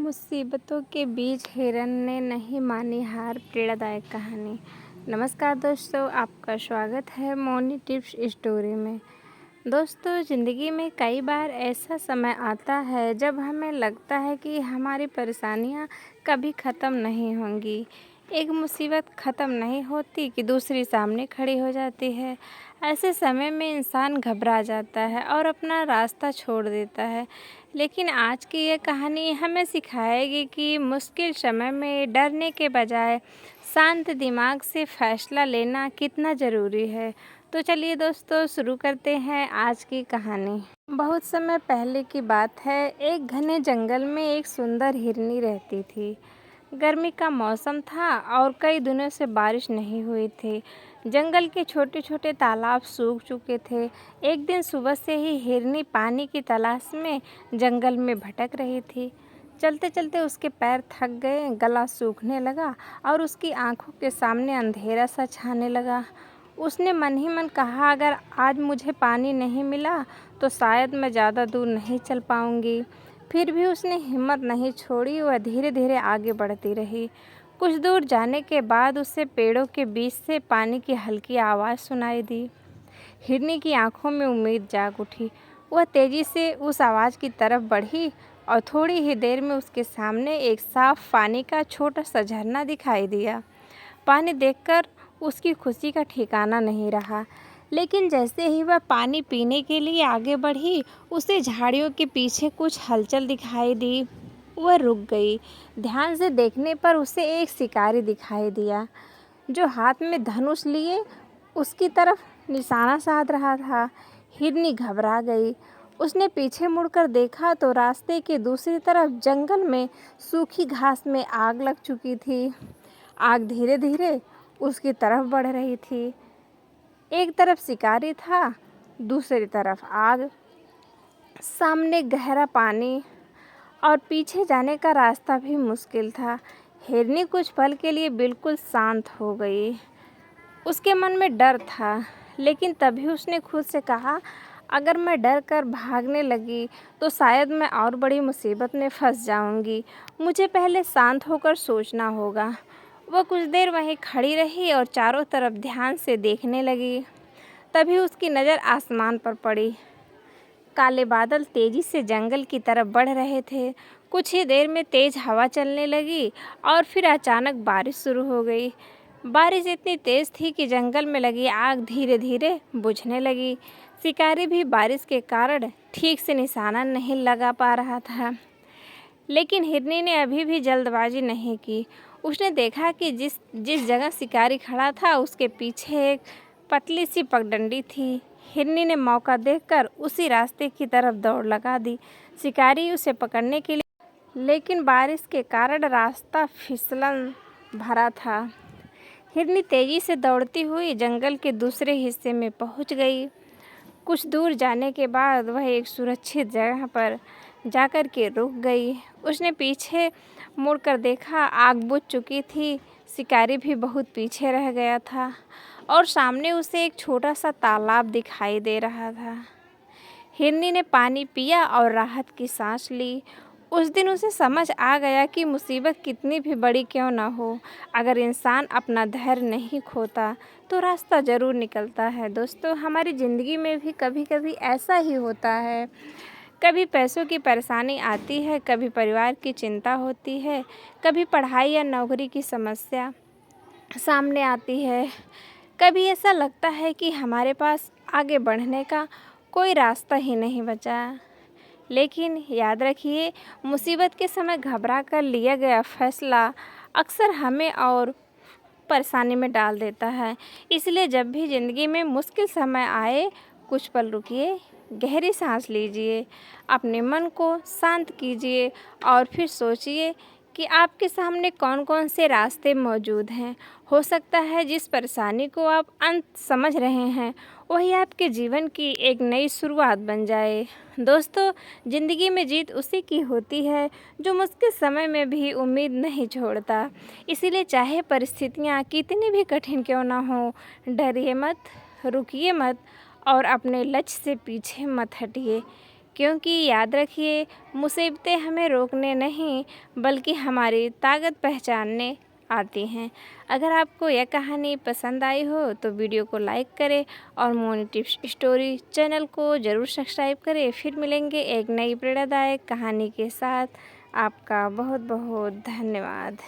मुसीबतों के बीच हिरन ने नहीं मानी हार प्रेरणादायक कहानी। नमस्कार दोस्तों, आपका स्वागत है मोनी टिप्स स्टोरी में। दोस्तों, ज़िंदगी में कई बार ऐसा समय आता है जब हमें लगता है कि हमारी परेशानियां कभी ख़त्म नहीं होंगी। एक मुसीबत ख़त्म नहीं होती कि दूसरी सामने खड़ी हो जाती है। ऐसे समय में इंसान घबरा जाता है और अपना रास्ता छोड़ देता है। लेकिन आज की ये कहानी हमें सिखाएगी कि मुश्किल समय में डरने के बजाय शांत दिमाग से फैसला लेना कितना ज़रूरी है। तो चलिए दोस्तों, शुरू करते हैं आज की कहानी। बहुत समय पहले की बात है। एक घने जंगल में एक सुंदर हिरनी रहती थी। गर्मी का मौसम था और कई दिनों से बारिश नहीं हुई थी। जंगल के छोटे छोटे तालाब सूख चुके थे। एक दिन सुबह से ही हिरनी पानी की तलाश में जंगल में भटक रही थी। चलते चलते उसके पैर थक गए, गला सूखने लगा और उसकी आंखों के सामने अंधेरा सा छाने लगा। उसने मन ही मन कहा, अगर आज मुझे पानी नहीं मिला तो शायद मैं ज़्यादा दूर नहीं चल पाऊंगी। फिर भी उसने हिम्मत नहीं छोड़ी। वह धीरे धीरे आगे बढ़ती रही। कुछ दूर जाने के बाद उसे पेड़ों के बीच से पानी की हल्की आवाज़ सुनाई दी। हिरनी की आंखों में उम्मीद जाग उठी। वह तेजी से उस आवाज़ की तरफ बढ़ी और थोड़ी ही देर में उसके सामने एक साफ पानी का छोटा सा झरना दिखाई दिया। पानी देखकर उसकी खुशी का ठिकाना नहीं रहा। लेकिन जैसे ही वह पानी पीने के लिए आगे बढ़ी, उसे झाड़ियों के पीछे कुछ हलचल दिखाई दी। वह रुक गई। ध्यान से देखने पर उसे एक शिकारी दिखाई दिया, जो हाथ में धनुष लिए उसकी तरफ निशाना साध रहा था। हिरनी घबरा गई। उसने पीछे मुड़कर देखा तो रास्ते के दूसरी तरफ जंगल में सूखी घास में आग लग चुकी थी। आग धीरे धीरे उसकी तरफ बढ़ रही थी। एक तरफ शिकारी था, दूसरी तरफ आग। सामने गहरा पानी और पीछे जाने का रास्ता भी मुश्किल था। हिरनी कुछ पल के लिए बिल्कुल शांत हो गई। उसके मन में डर था, लेकिन तभी उसने खुद से कहा, अगर मैं डर कर भागने लगी तो शायद मैं और बड़ी मुसीबत में फंस जाऊंगी। मुझे पहले शांत होकर सोचना होगा। वह कुछ देर वहीं खड़ी रही और चारों तरफ ध्यान से देखने लगी। तभी उसकी नज़र आसमान पर पड़ी। काले बादल तेजी से जंगल की तरफ बढ़ रहे थे। कुछ ही देर में तेज हवा चलने लगी और फिर अचानक बारिश शुरू हो गई। बारिश इतनी तेज थी कि जंगल में लगी आग धीरे धीरे बुझने लगी। शिकारी भी बारिश के कारण ठीक से निशाना नहीं लगा पा रहा था। लेकिन हिरनी ने अभी भी जल्दबाजी नहीं की। उसने देखा कि जिस जिस जगह शिकारी खड़ा था उसके पीछे एक पतली सी पगडंडी थी। हिरनी ने मौका देखकर उसी रास्ते की तरफ दौड़ लगा दी। शिकारी उसे पकड़ने के लिए, लेकिन बारिश के कारण रास्ता फिसलन भरा था। हिरनी तेजी से दौड़ती हुई जंगल के दूसरे हिस्से में पहुंच गई। कुछ दूर जाने के बाद वह एक सुरक्षित जगह पर जाकर के रुक गई। उसने पीछे मुड़कर देखा, आग बुझ चुकी थी। शिकारी भी बहुत पीछे रह गया था और सामने उसे एक छोटा सा तालाब दिखाई दे रहा था। हिरनी ने पानी पिया और राहत की सांस ली। उस दिन उसे समझ आ गया कि मुसीबत कितनी भी बड़ी क्यों ना हो, अगर इंसान अपना धैर्य नहीं खोता तो रास्ता ज़रूर निकलता है। दोस्तों, हमारी ज़िंदगी में भी कभी कभी ऐसा ही होता है। कभी पैसों की परेशानी आती है, कभी परिवार की चिंता होती है, कभी पढ़ाई या नौकरी की समस्या सामने आती है। कभी ऐसा लगता है कि हमारे पास आगे बढ़ने का कोई रास्ता ही नहीं बचा। लेकिन याद रखिए, मुसीबत के समय घबरा कर लिया गया फैसला अक्सर हमें और परेशानी में डाल देता है। इसलिए जब भी ज़िंदगी में मुश्किल समय आए, कुछ पल रुकिए, गहरी सांस लीजिए, अपने मन को शांत कीजिए और फिर सोचिए कि आपके सामने कौन कौन से रास्ते मौजूद हैं। हो सकता है जिस परेशानी को आप अंत समझ रहे हैं वही आपके जीवन की एक नई शुरुआत बन जाए। दोस्तों, ज़िंदगी में जीत उसी की होती है जो मुश्किल समय में भी उम्मीद नहीं छोड़ता। इसीलिए चाहे परिस्थितियाँ कितनी भी कठिन क्यों ना हो, डरिए मत, रुकिए मत और अपने लक्ष्य से पीछे मत हटिए, क्योंकि याद रखिए, मुसीबतें हमें रोकने नहीं बल्कि हमारी ताकत पहचानने आती हैं। अगर आपको यह कहानी पसंद आई हो तो वीडियो को लाइक करें और मोनी टिप्स स्टोरी चैनल को ज़रूर सब्सक्राइब करें। फिर मिलेंगे एक नई प्रेरणादायक कहानी के साथ। आपका बहुत बहुत धन्यवाद।